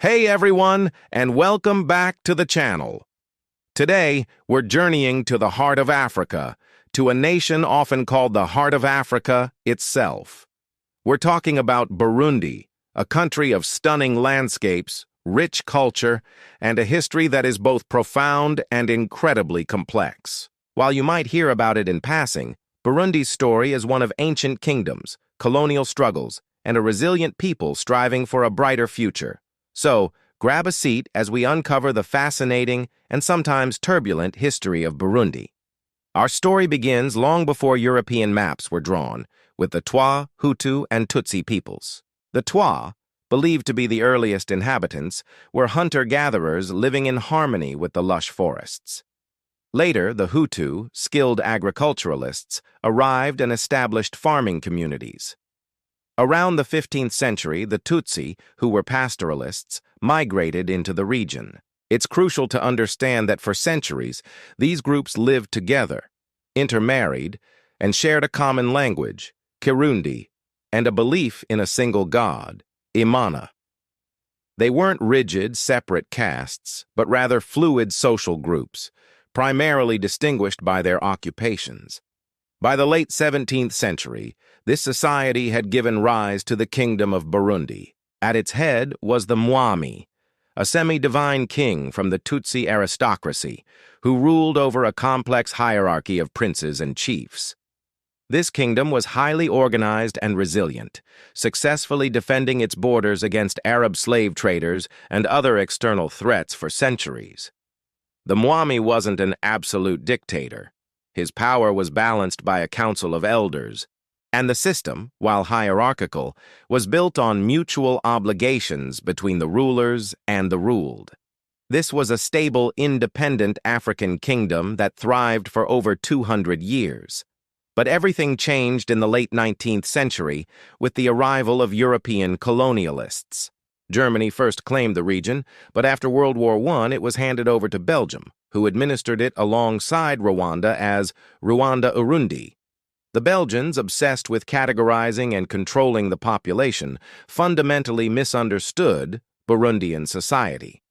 Hey everyone, and welcome back to the channel. Today, we're journeying to the heart of Africa, to a nation often called the Heart of Africa itself. We're talking about Burundi, a country of stunning landscapes, rich culture, and a history that is both profound and incredibly complex. While you might hear about it in passing, Burundi's story is one of ancient kingdoms, colonial struggles, and a resilient people striving for a brighter future. So, grab a seat as we uncover the fascinating and sometimes turbulent history of Burundi. Our story begins long before European maps were drawn, with the Twa, Hutu, and Tutsi peoples. The Twa, believed to be the earliest inhabitants, were hunter-gatherers living in harmony with the lush forests. Later, the Hutu, skilled agriculturalists, arrived and established farming communities. Around the 15th century, the Tutsi, who were pastoralists, migrated into the region. It's crucial to understand that for centuries, these groups lived together, intermarried, and shared a common language, Kirundi, and a belief in a single god, Imana. They weren't rigid, separate castes, but rather fluid social groups, primarily distinguished by their occupations. By the late 17th century, this society had given rise to the Kingdom of Burundi. At its head was the Mwami, a semi-divine king from the Tutsi aristocracy, who ruled over a complex hierarchy of princes and chiefs. This kingdom was highly organized and resilient, successfully defending its borders against Arab slave traders and other external threats for centuries. The Mwami wasn't an absolute dictator. His power was balanced by a council of elders, and the system, while hierarchical, was built on mutual obligations between the rulers and the ruled. This was a stable, independent African kingdom that thrived for over 200 years. But everything changed in the late 19th century with the arrival of European colonialists. Germany first claimed the region, but after World War I it was handed over to Belgium, who administered it alongside Rwanda as Rwanda-Urundi. The Belgians, obsessed with categorizing and controlling the population, fundamentally misunderstood Burundian society.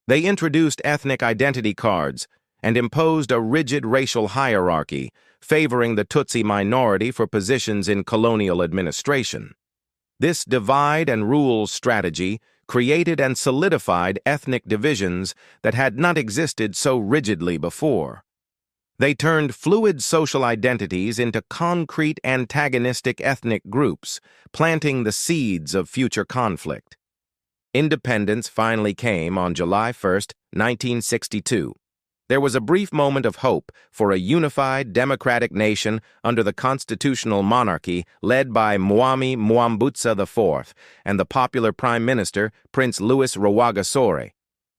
They introduced ethnic identity cards and imposed a rigid racial hierarchy, favoring the Tutsi minority for positions in colonial administration. This divide-and-rule strategy created and solidified ethnic divisions that had not existed so rigidly before. They turned fluid social identities into concrete antagonistic ethnic groups, planting the seeds of future conflict. Independence finally came on July 1, 1962. There was a brief moment of hope for a unified, democratic nation under the constitutional monarchy led by Mwami Mwambutsa IV and the popular Prime Minister, Prince Louis Rwagasore.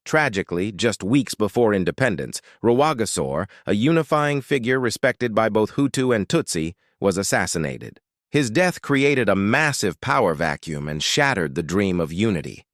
Tragically, just weeks before independence, Rwagasore, a unifying figure respected by both Hutu and Tutsi, was assassinated. His death created a massive power vacuum and shattered the dream of unity.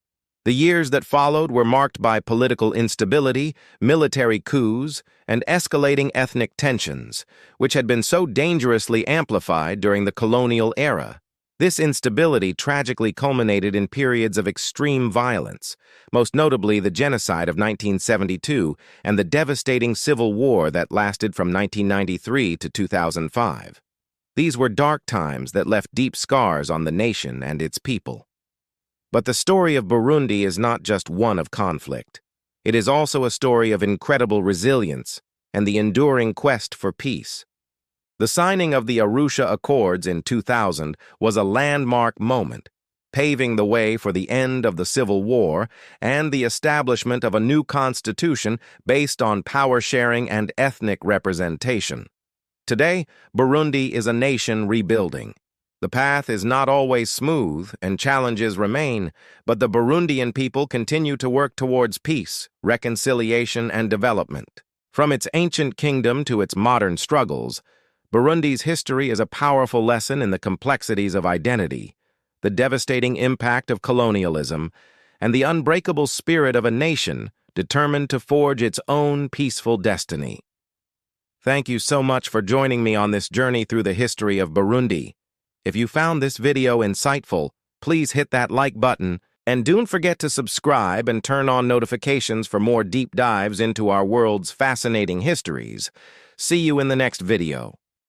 The years that followed were marked by political instability, military coups, and escalating ethnic tensions, which had been so dangerously amplified during the colonial era. This instability tragically culminated in periods of extreme violence, most notably the genocide of 1972 and the devastating civil war that lasted from 1993 to 2005. These were dark times that left deep scars on the nation and its people. But the story of Burundi is not just one of conflict. It is also a story of incredible resilience and the enduring quest for peace. The signing of the Arusha Accords in 2000 was a landmark moment, paving the way for the end of the Civil War and the establishment of a new constitution based on power sharing and ethnic representation. Today, Burundi is a nation rebuilding. The path is not always smooth and challenges remain, but the Burundian people continue to work towards peace, reconciliation, and development. From its ancient kingdom to its modern struggles, Burundi's history is a powerful lesson in the complexities of identity, the devastating impact of colonialism, and the unbreakable spirit of a nation determined to forge its own peaceful destiny. Thank you so much for joining me on this journey through the history of Burundi. If you found this video insightful, please hit that like button And don't forget to subscribe and turn on notifications for more deep dives into our world's fascinating histories. See you in the next video.